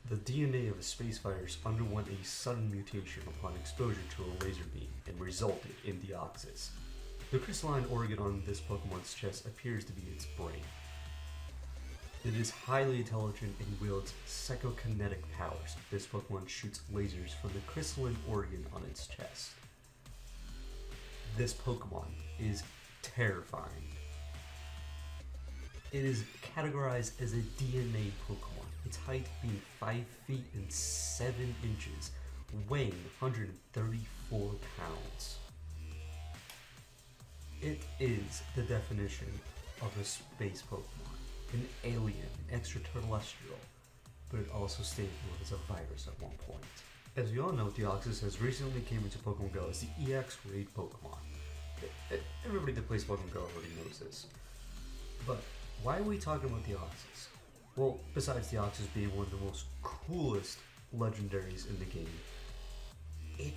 The DNA of a space virus underwent a sudden mutation upon exposure to a laser beam and resulted in Deoxys. The crystalline organ on this Pokemon's chest appears to be its brain. It is highly intelligent and wields psychokinetic powers. This Pokemon shoots lasers from the crystalline organ on its chest. This Pokemon is terrifying. It is categorized as a DNA Pokemon. Its height being 5 feet and 7 inches, weighing 134 pounds. It is the definition of a space Pokemon, an alien, an extraterrestrial, but it also stated as a virus at one point. As we all know, Deoxys has recently came into Pokemon Go as the EX raid Pokemon. Everybody that plays Pokemon Go already knows this. But why are we talking about Deoxys? Well, besides Deoxys being one of the most coolest legendaries in the game, it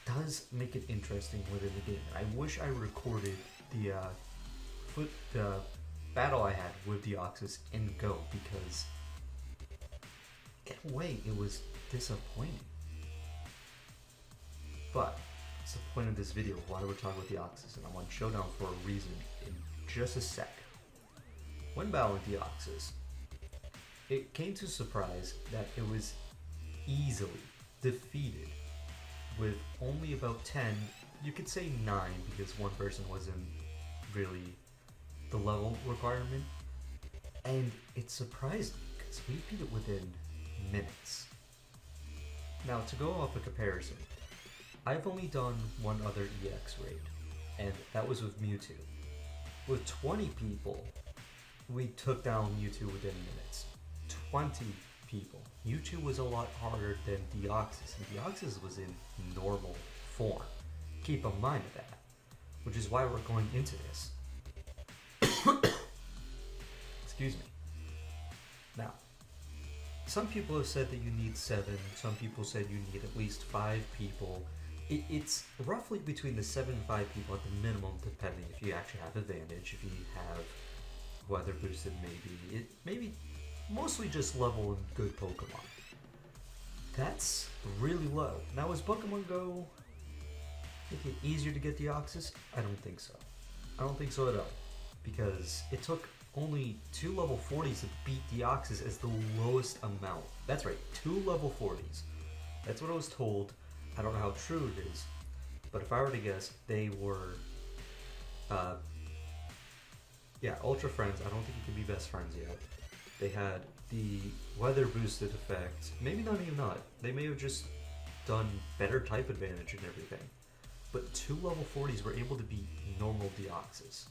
does make it interesting within the game. I wish I recorded the battle I had with Deoxys in Go, because in a way it was disappointing. But it's the point of this video, why we're talking about Deoxys, and I'm on Showdown for a reason in just a sec. When battling Deoxys, it came to surprise that it was easily defeated with only about 10, you could say 9 because one person wasn't really the level requirement, and it surprised me because we beat it within minutes. Now, to go off a comparison, I've only done one other EX raid, and that was with Mewtwo. With 20 people, we took down Mewtwo within minutes. 20 people. Mewtwo was a lot harder than Deoxys, and Deoxys was in normal form. Keep in mind of that, which is why we're going into this. Excuse me. Now, some people have said that you need 7, some people said you need at least 5 people. It's roughly between the 7 and 5 people at the minimum, depending if you actually have advantage, if you have weather boosted maybe. It maybe mostly just level and good Pokemon. That's really low. Now, is Pokemon Go make it easier to get Deoxys? I don't think so. I don't think so at all. Because it took only 2 level 40s to beat Deoxys as the lowest amount. That's right, 2 level 40s. That's what I was told. I don't know how true it is. But if I were to guess, they were Ultra Friends. I don't think you can be best friends yet. They had the weather boosted effect. Maybe not even not. They may have just done better type advantage and everything. But 2 level 40s were able to beat normal Deoxys.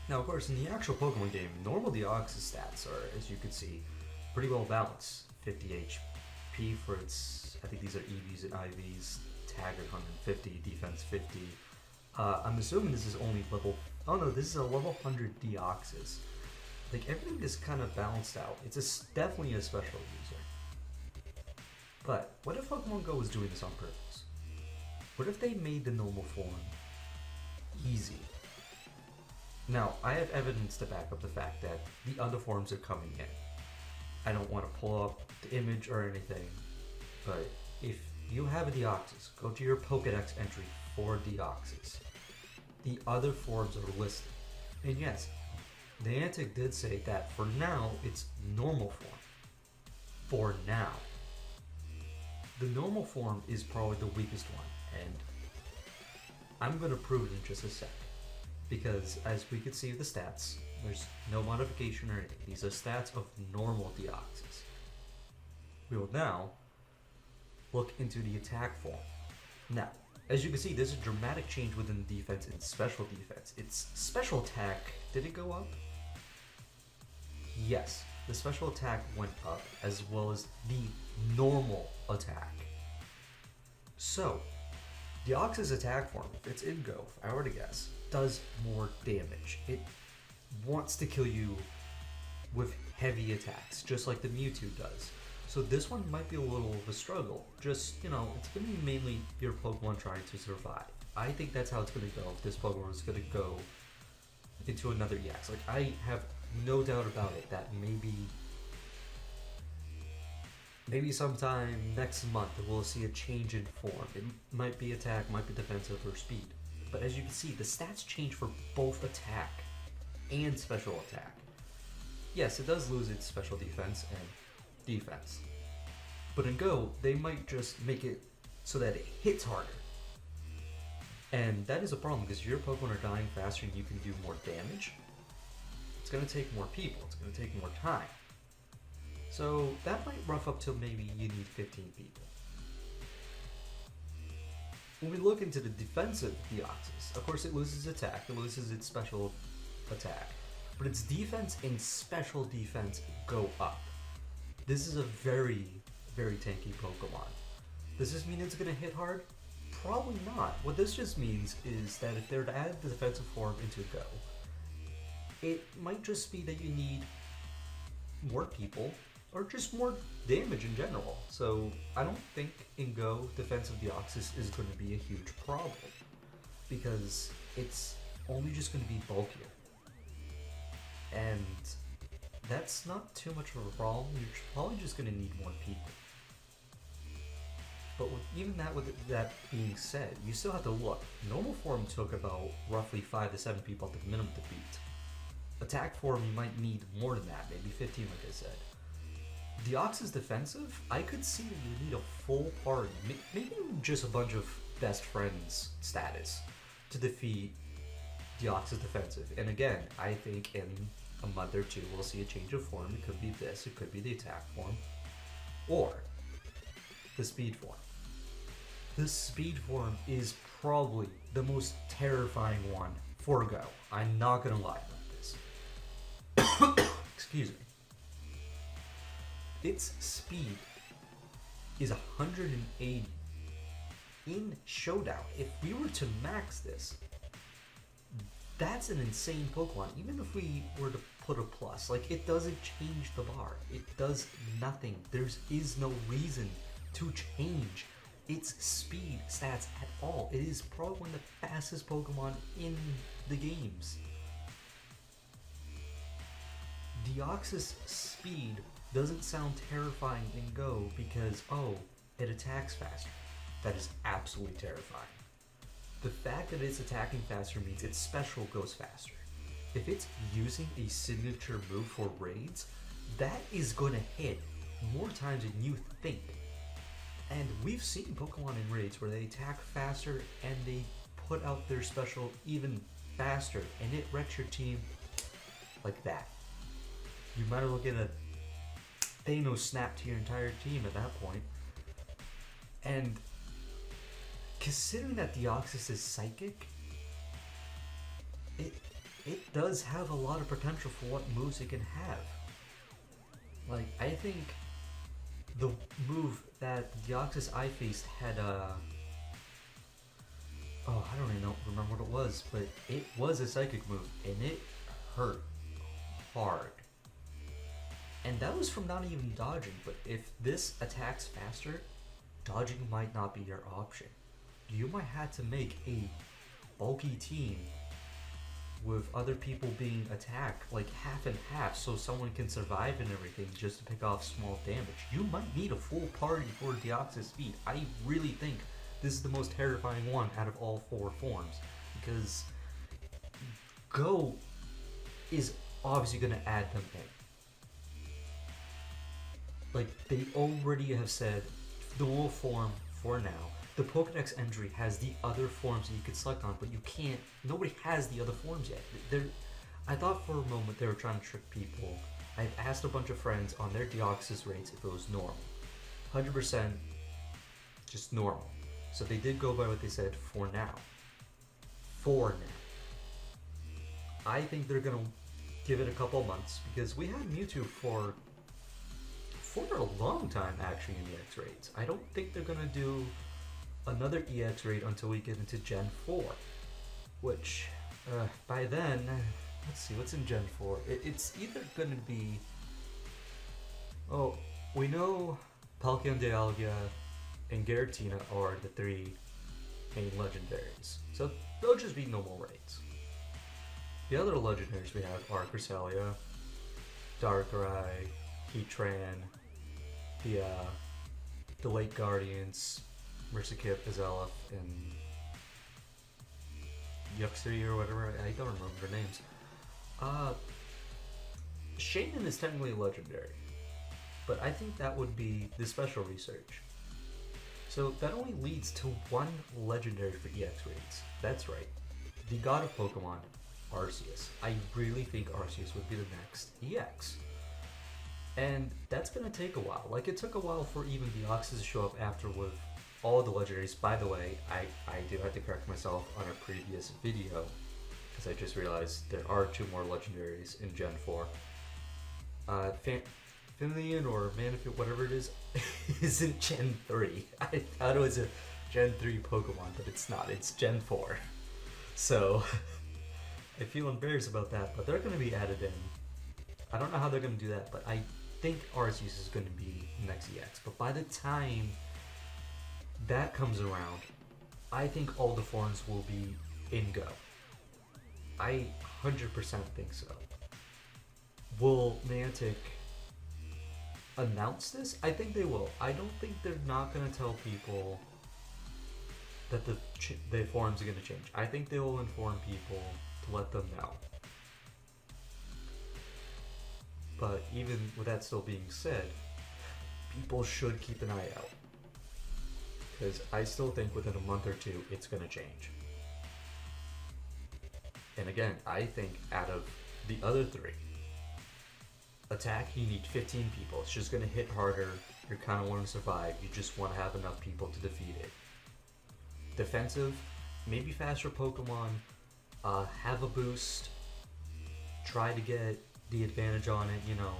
Now, of course, in the actual Pokemon game, normal Deoxys stats are, as you can see, pretty well balanced. 50 HP for its, I think these are EVs and IVs, tag at 150, defense 50. I'm assuming this is only level, oh no, this is a level 100 Deoxys. Like, everything is kind of balanced out. It's definitely a special user. But what if Pokemon Go was doing this on purpose? What if they made the normal form easy? Now, I have evidence to back up the fact that the other forms are coming in. I don't want to pull up the image or anything, but if you have a Deoxys, go to your Pokedex entry for Deoxys. The other forms are listed. And yes, Niantic did say that for now, it's normal form. For now. The normal form is probably the weakest one, and I'm going to prove it in just a sec. Because as we can see with the stats, there's no modification or anything. These are stats of normal Deoxys. We will now look into the attack form. Now, as you can see, there's a dramatic change within defense and special defense. Its special attack, did it go up? Yes, the special attack went up, as well as the normal attack. So, Deoxys attack form, if it's in Go, if I were to guess, does more damage. It wants to kill you with heavy attacks, just like the Mewtwo does. So this one might be a little of a struggle. Just, you know, it's going to be mainly your Pokemon trying to survive. I think that's how it's going to go if this Pokemon is going to go into another EX. Like, I have no doubt about it that maybe Maybe sometime next month we'll see a change in form. It might be attack, might be defensive, or speed. But as you can see, the stats change for both attack and special attack. Yes, it does lose its special defense and defense. But in Go, they might just make it so that it hits harder. And that is a problem because if your Pokemon are dying faster and you can do more damage, it's going to take more people, it's going to take more time. So that might rough up till maybe you need 15 people. When we look into the defensive Deoxys, of course it loses attack, it loses its special attack, but its defense and special defense go up. This is a very, very tanky Pokemon. Does this mean it's going to hit hard? Probably not. What this just means is that if they're to add the defensive form into Go, it might just be that you need more people or just more damage in general. So I don't think in Go defensive Deoxys is going to be a huge problem because it's only just going to be bulkier. And that's not too much of a problem. You're probably just going to need more people. But with that being said, you still have to look. Normal form took about roughly 5 to 7 people at the minimum to beat. Attack form, you might need more than that, maybe 15 like I said. Deoxys defensive, I could see that you need a full party, maybe just a bunch of best friends status to defeat Deoxys defensive. And again, I think in a month or two we'll see a change of form. It could be this, it could be the attack form, or the speed form. The speed form is probably the most terrifying one for Go. I'm not gonna lie about this. Excuse me. Its speed is 180 in Showdown. If we were to max this, that's an insane Pokemon. Even if we were to put a plus, like, it doesn't change the bar. It does nothing. There is no reason to change its speed stats at all. It is probably one of the fastest Pokemon in the games. Deoxys speed doesn't sound terrifying in Go because, oh, it attacks faster. That is absolutely terrifying. The fact that it's attacking faster means its special goes faster. If it's using a signature move for raids, that is going to hit more times than you think. And we've seen Pokemon in raids where they attack faster and they put out their special even faster, and it wrecks your team like that. You might have looked at a Thanos snap to your entire team at that point. And considering that Deoxys is psychic, it does have a lot of potential for what moves it can have. Like, I think the move that Deoxys I faced had I don't even remember what it was, but it was a psychic move and it hurt hard. And that was from not even dodging, but if this attacks faster, dodging might not be your option. You might have to make a bulky team with other people being attacked like half and half so someone can survive and everything just to pick off small damage. You might need a full party for Deoxys speed. I really think this is the most terrifying one out of all 4 forms because Go is obviously going to add them in. Like, they already have said the dual form for now. The Pokedex entry has the other forms that you could select on, but you can't. Nobody has the other forms yet. I thought for a moment they were trying to trick people. I've asked a bunch of friends on their Deoxys rates if it was normal. 100% just normal. So they did go by what they said for now. For now. I think they're going to give it a couple months because we had Mewtwo for a long time actually in the X raids. I don't think they're going to do another EX raid until we get into Gen 4, which by then, let's see, what's in Gen 4? It's either going to be, oh, we know Palkia, Dialga, and Giratina are the 3 main legendaries, so they'll just be normal raids. The other legendaries we have are Cresselia, Darkrai, Heatran, the late Guardians, Mersakip, Azelef, and Yuxi or whatever. I don't remember their names. Shaman is technically legendary, but I think that would be the special research. So that only leads to one legendary for EX raids. That's right. The god of Pokemon, Arceus. I really think Arceus would be the next EX. And that's gonna take a while. Like, it took a while for even Deoxys to show up after with all the legendaries. By the way, I do have to correct myself on a previous video, because I just realized there are 2 more legendaries in Gen 4. Finnean or Manaphy, whatever it is in Gen 3. I thought it was a Gen 3 Pokemon, but it's not. It's Gen 4. So, I feel embarrassed about that, but they're going to be added in. I don't know how they're going to do that, but I think Arceus is going to be next EX. But by the time that comes around, I think all the forms will be in Go. I 100% think so. Will Niantic announce this? I think they will. I don't think they're not going to tell people that the forms are going to change. I think they will inform people to let them know. But even with that still being said, people should keep an eye out. Because I still think within a month or 2, it's going to change. And again, I think out of the other 3, attack, you need 15 people. It's just going to hit harder. You're kind of wanting to survive. You just want to have enough people to defeat it. Defensive, maybe faster Pokemon. Have a boost. Try to get the advantage on it, you know,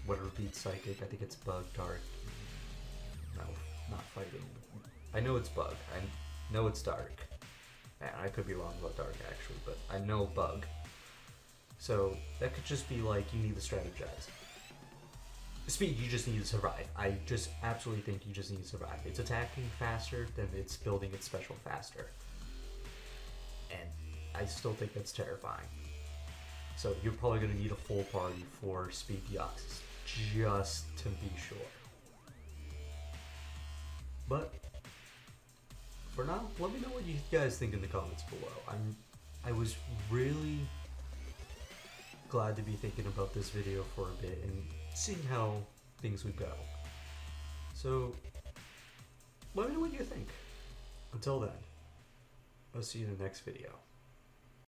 whatever beats Psychic. I think it's Bug, Dark. No, not Fighting. I know it's Bug. I know it's Dark. And I could be wrong about Dark, actually, but I know Bug. So that could just be like, you need to strategize. Speed, you just need to survive. I just absolutely think you just need to survive. It's attacking faster, then it's building its special faster. And I still think that's terrifying. So you're probably going to need a full party for Speed Deoxys, just to be sure. But for now, let me know what you guys think in the comments below. I was really glad to be thinking about this video for a bit and seeing how things would go. So let me know what you think. Until then, I'll see you in the next video.